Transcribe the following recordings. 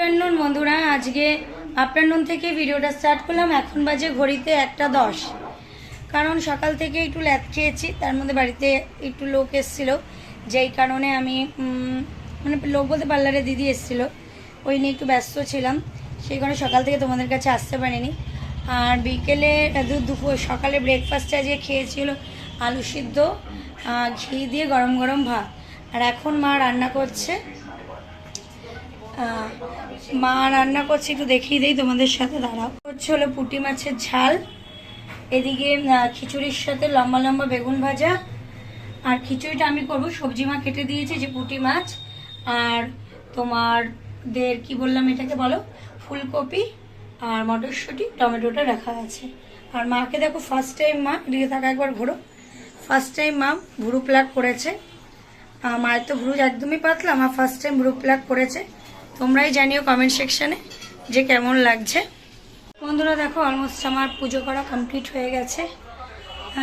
Afternoon বন্ধুরা, আজকে afternoon থেকে ভিডিওটা স্টার্ট করলাম। এখন বাজে ঘড়িতে 1:10। কারণ সকাল থেকে একটু ল্যাদ খেয়েছি, তার মধ্যে বাড়িতে একটু লোক এসেছিল, যেই কারণে আমি মানে লোক বলতে পার্লারে দিদি এসেছিল, ওই নিয়ে একটু ব্যস্ত ছিলাম, সেই কারণে সকাল থেকে তোমাদের কাছে আসতে পারিনি। আর বিকেলে দুপুর সকালে ব্রেকফাস্টে আজকে খেয়েছিল আলু সিদ্ধ, ঘি দিয়ে গরম গরম ভাত। আর এখন মা রান্না করছে, একটু দেখিয়ে দিই তোমাদের সাথে, দাঁড়াও। হচ্ছে হলো পুঁটি মাছের ঝাল, এদিকে খিচুড়ির সাথে লম্বা লম্বা বেগুন ভাজা। আর খিচুড়িটা আমি করব, সবজি মা কেটে দিয়েছে, যে পুঁটি মাছ আর তোমাদের কি বললাম এটাকে বলো, ফুলকপি আর মটরশুঁটি, টমেটোটা রাখা আছে। আর মাকে দেখো ফার্স্ট টাইম, মা এদিকে থাকা একবার ঘোরো, ফার্স্ট টাইম মা ভুরু প্লাগ করেছে। মায়ের তো ভুরু একদমই পাতলা, মা ফার্স্ট টাইম ভুরু প্লাগ করেছে। তোমরাই জানিও কমেন্ট সেকশানে যে কেমন লাগছে। বন্ধুরা দেখো, অলমোস্ট আমার পুজো করা কমপ্লিট হয়ে গেছে।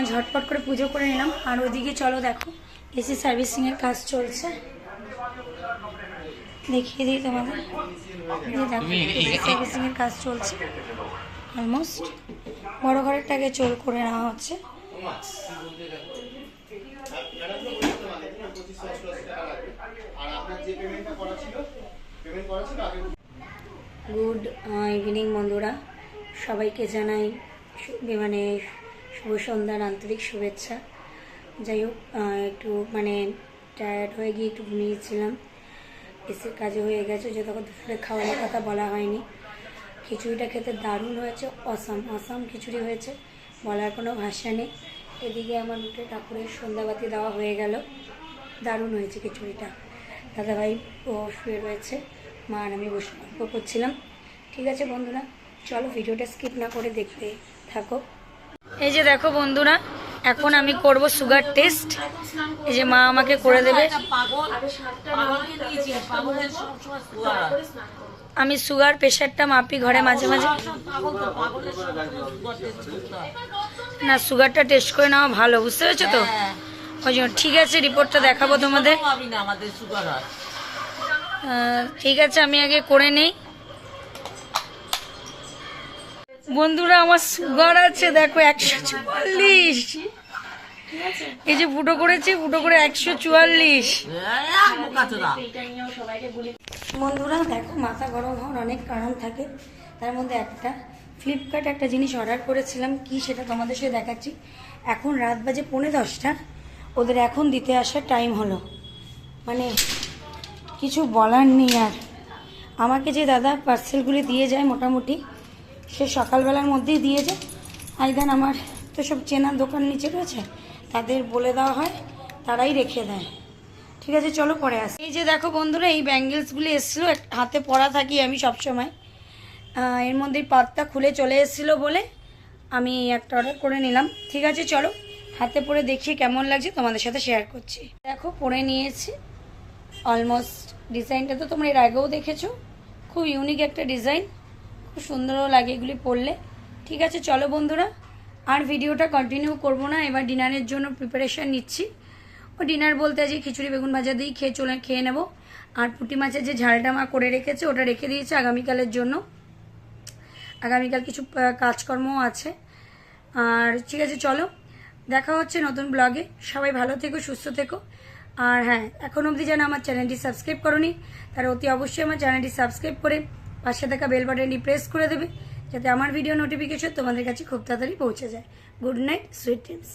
ঝটপট করে পুজো করে নিলাম। আর ওইদিকে চলো দেখো, এসি সার্ভিসিংয়ের কাজ চলছে, দেখিয়ে দিই তোমাদের। দেখো এসি সার্ভিসিংয়ের কাজ চলছে, অলমোস্ট বড় ঘরেরটাকে চোল করে নেওয়া হচ্ছে। গুড ইভিনিং বন্ধুরা, সবাইকে জানাই মানে শুভ সন্ধ্যার আন্তরিক শুভেচ্ছা। যাই হোক, একটু মানে টায়ার্ড হয়ে গিয়ে একটু ঘুমিয়েছিলাম, এসির কাজে হয়ে গেছে। যে তখন দুপুরে খাওয়ানোর কথা বলা হয়নি। খিচুড়িটা খেতে দারুণ হয়েছে, অসাম খিচুড়ি হয়েছে, বলার কোনো ভাষা নেই। এদিকে আমার উঠে ঠাকুরের সন্ধ্যাবাতি দেওয়া হয়ে গেল, দারুণ হয়েছে খিচুড়িটা। দাদাভাই ও শুয়ে রয়েছে, মা আর আমি বসে গল্প করছিলাম। ঠিক আছে বন্ধুরা, চলো ভিডিওটা স্কিপ না করে দেখতে থাকো। এই যে দেখো বন্ধুরা, এখন আমি করব সুগার টেস্ট। এই যে মা আমাকে করে দেবে। আমি সুগার প্রেশারটা মাপি ঘরে মাঝে মাঝে। না, সুগারটা টেস্ট করে নেওয়া ভালো, বুঝতে পেরেছো তো? ওই জন্য ঠিক আছে, রিপোর্টটা দেখাবো তোমাদের। ঠিক আছে, আমি আগে করে নেই। বন্ধুরা, আমার সুগার আছে দেখো 144। এই যে ফুটো করেছি, ফুটো করে 144। বন্ধুরা দেখো, মাথা গরম হওয়ার অনেক কারণ থাকে, তার মধ্যে একটা ফ্লিপকার্ট একটা জিনিস অর্ডার করেছিলাম, কি সেটা তোমাদের সাথে দেখাচ্ছি। এখন রাত বাজে 9:45, ওদের এখন দিতে আসার টাইম হলো, মানে কিছু বলার নেই। আর আমাকে যে দাদা পার্সেলগুলি দিয়ে যায়, মোটামুটি সে সকালবেলার মধ্যেই দিয়ে যায়। আর দেন আমার তো সব চেনার দোকান নিচে রয়েছে, তাদের বলে দেওয়া হয়, তারাই রেখে দেয়। ঠিক আছে, চলো পরে আসি। এই যে দেখো বন্ধুরা, এই ব্যাঙ্গেলসগুলি এসেছিলো, হাতে পরা থাকি আমি সবসময়, এর মধ্যে পাতটা খুলে চলে এসেছিলো বলে আমি একটা অর্ডার করে নিলাম। ঠিক আছে, চলো হাতে পরে দেখি কেমন লাগছে, তোমাদের সাথে শেয়ার করছি। দেখো পরে নিয়েছি, অলমোস্ট ডিজাইনটা তো তোমরা এর আগেও দেখেছো, খুব ইউনিক একটা ডিজাইন, খুব সুন্দরও লাগে এগুলি পরলে। ঠিক আছে চলো বন্ধুরা, আর ভিডিওটা কন্টিনিউ করব না, এবার ডিনারের জন্য প্রিপারেশান নিচ্ছি। ও ডিনার বলতে আজকে খিচুড়ি বেগুন ভাজা দিয়েই খেয়ে নেব। আর পুঁটি মাছের যে ঝালটা মা করে রেখেছে, ওটা রেখে দিয়েছে আগামীকালের জন্য। আগামীকাল কিছু কাজকর্মও আছে। আর ঠিক আছে চলো, দেখা হচ্ছে নতুন ব্লগে। সবাই ভালো থেকো, সুস্থ থেকো। আর হ্যাঁ, এখন অবধি যেন আমার চ্যানেলটি সাবস্ক্রাইব করোনি, তারা অতি অবশ্যই আমার চ্যানেলটি সাবস্ক্রাইব করে পাশে থাকা বেল বাটনটি প্রেস করে দেবে, যাতে আমার ভিডিও নোটিফিকেশন তোমাদের কাছে খুব তাড়াতাড়ি পৌঁছে যায়। Good night, sweet dreams.